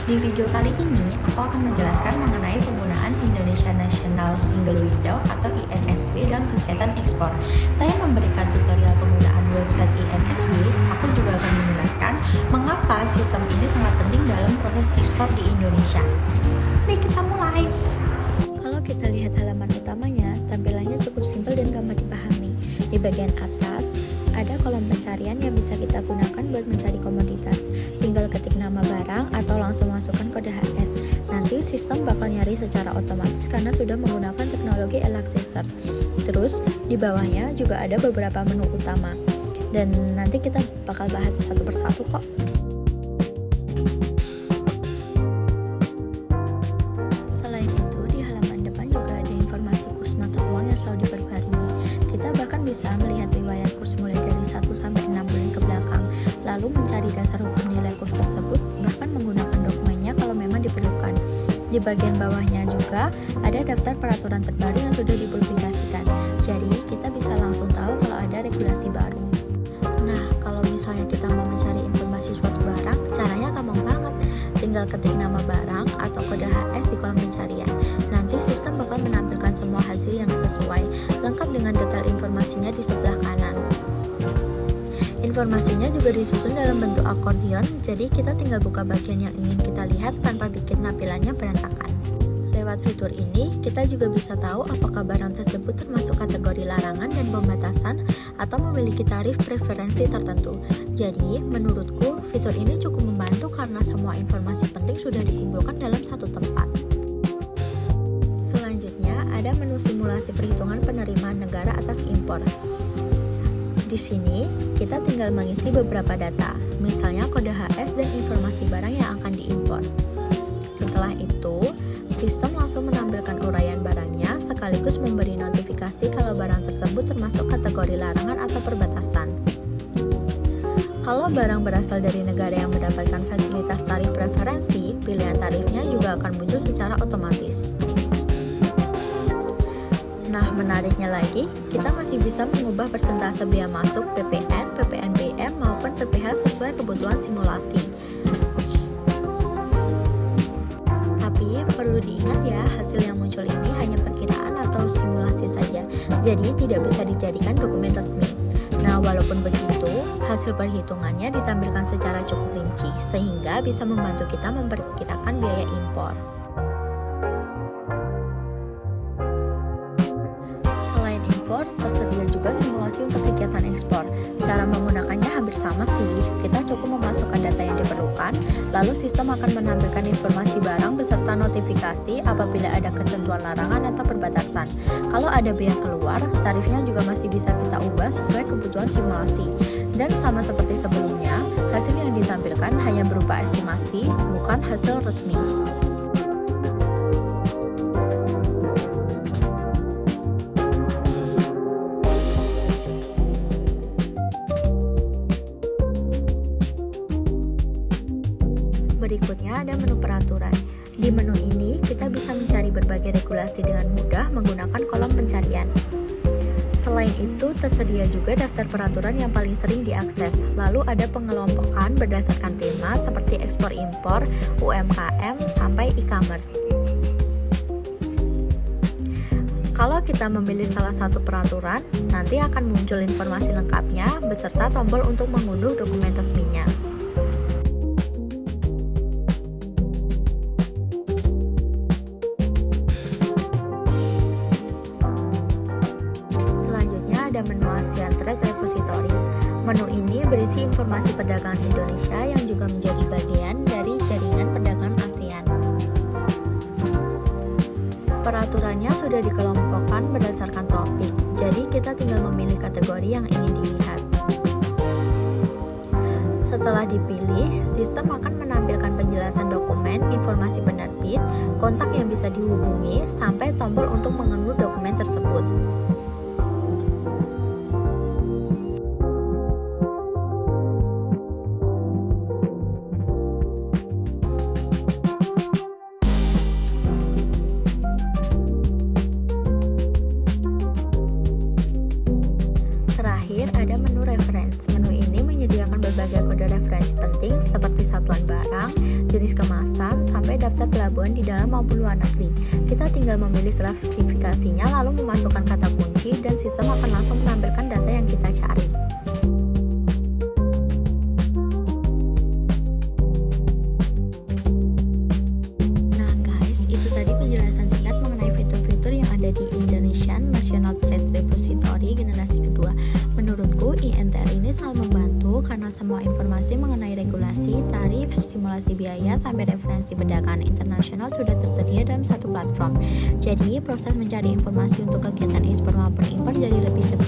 Di video kali ini, aku akan menjelaskan mengenai penggunaan Indonesia National Single Window atau INSW dalam kegiatan ekspor. Saya memberikan tutorial penggunaan website INSW. Aku juga akan menjelaskan mengapa sistem ini sangat penting dalam proses ekspor di Indonesia. Mari kita mulai. Kalau kita lihat halaman utamanya, tampilannya cukup simpel dan gampang dipahami. Di bagian atas, ada kolom pencarian yang bisa kita gunakan buat mencari komoditas. Tinggal ketik nama barang atau langsung masukkan kode HS. Nanti sistem bakal nyari secara otomatis karena sudah menggunakan teknologi Elasticsearch. Terus, di bawahnya juga ada beberapa menu utama. Dan nanti kita bakal bahas satu persatu kok. Selain itu, di halaman depan juga ada informasi kurs mata uang yang selalu diperbarui. Kita bahkan bisa melihat riwayat kurs mulai dari 1 sampai 6 bulan ke belakang, lalu mencari dasar hukum nilai kurs tersebut, bahkan menggunakan dokumennya kalau memang diperlukan. Di bagian bawahnya juga ada daftar peraturan terbaru yang sudah dipublikasikan, jadi kita bisa langsung tahu kalau ada regulasi baru. Nah, kalau misalnya kita mau mencari informasi suatu barang, caranya gampang banget. Tinggal ketik nama barang atau kode HS di kolom pencarian. Nanti sistem bakal menampilkan semua hasil yang sesuai, lengkap dengan detail informasinya di sebelah kanan. Informasinya juga disusun dalam bentuk akordion, jadi kita tinggal buka bagian yang ingin kita lihat tanpa bikin tampilannya berantakan. Lewat fitur ini, kita juga bisa tahu apakah barang tersebut termasuk kategori larangan dan pembatasan atau memiliki tarif preferensi tertentu. Jadi, menurutku, fitur ini cukup membantu karena semua informasi penting sudah dikumpulkan dalam satu tempat. Selanjutnya, ada menu simulasi perhitungan penerimaan negara atas impor. Di sini, kita tinggal mengisi beberapa data, misalnya kode HS dan informasi barang yang akan diimpor. Setelah itu, sistem langsung menampilkan uraian barangnya sekaligus memberi notifikasi kalau barang tersebut termasuk kategori larangan atau perbatasan. Kalau barang berasal dari negara yang mendapatkan fasilitas tarif preferensi, pilihan tarifnya juga akan muncul secara otomatis. Nah, menariknya lagi, kita masih bisa mengubah persentase biaya masuk PPN, PPNBM, maupun PPH sesuai kebutuhan simulasi. Tapi, perlu diingat ya, hasil yang muncul ini hanya perkiraan atau simulasi saja, jadi tidak bisa dijadikan dokumen resmi. Nah, walaupun begitu, hasil perhitungannya ditampilkan secara cukup rinci, sehingga bisa membantu kita memperkirakan biaya impor. Selain impor, tersedia juga simulasi untuk kegiatan ekspor. Cara menggunakannya hampir sama sih, kita cukup memasukkan data yang diperlukan, lalu sistem akan menampilkan informasi barang beserta notifikasi apabila ada ketentuan larangan atau perbatasan. Kalau ada biaya keluar, tarifnya juga masih bisa kita ubah sesuai kebutuhan simulasi. Dan sama seperti sebelumnya, hasil yang ditampilkan hanya berupa estimasi, bukan hasil resmi. Berikutnya ada menu peraturan. Di menu ini, kita bisa mencari berbagai regulasi dengan mudah menggunakan kolom pencarian. Selain itu, tersedia juga daftar peraturan yang paling sering diakses. Lalu ada pengelompokan berdasarkan tema seperti ekspor-impor, UMKM, sampai e-commerce. Kalau kita memilih salah satu peraturan, nanti akan muncul informasi lengkapnya beserta tombol untuk mengunduh dokumen resminya. Ada menu ASEAN Trade Repository. Menu ini berisi informasi perdagangan Indonesia yang juga menjadi bagian dari jaringan perdagangan ASEAN. Peraturannya sudah dikelompokkan berdasarkan topik, jadi kita tinggal memilih kategori yang ingin dilihat. Setelah dipilih, sistem akan menampilkan penjelasan dokumen, informasi penerbit, kontak yang bisa dihubungi, sampai tombol untuk mengunduh dokumen tersebut. Terakhir, ada menu reference. Menu ini menyediakan berbagai kode referensi penting seperti satuan barang, jenis kemasan, survei daftar pelabuhan di dalam maupun luar negeri. Kita tinggal memilih klasifikasinya lalu memasukkan kata kunci dan sistem akan langsung menampilkan data yang kita cari. Nah guys, itu tadi penjelasan singkat mengenai fitur-fitur yang ada di Indonesian National Trade Repository generasi kedua. Menurutku, INTR ini sangat membantu karena semua informasi mengenai regulasi, tarif, simulasi biaya, sampai referensi perdagangan internasional sudah tersedia dalam satu platform. Jadi, proses mencari informasi untuk kegiatan ekspor maupun impor jadi lebih cepat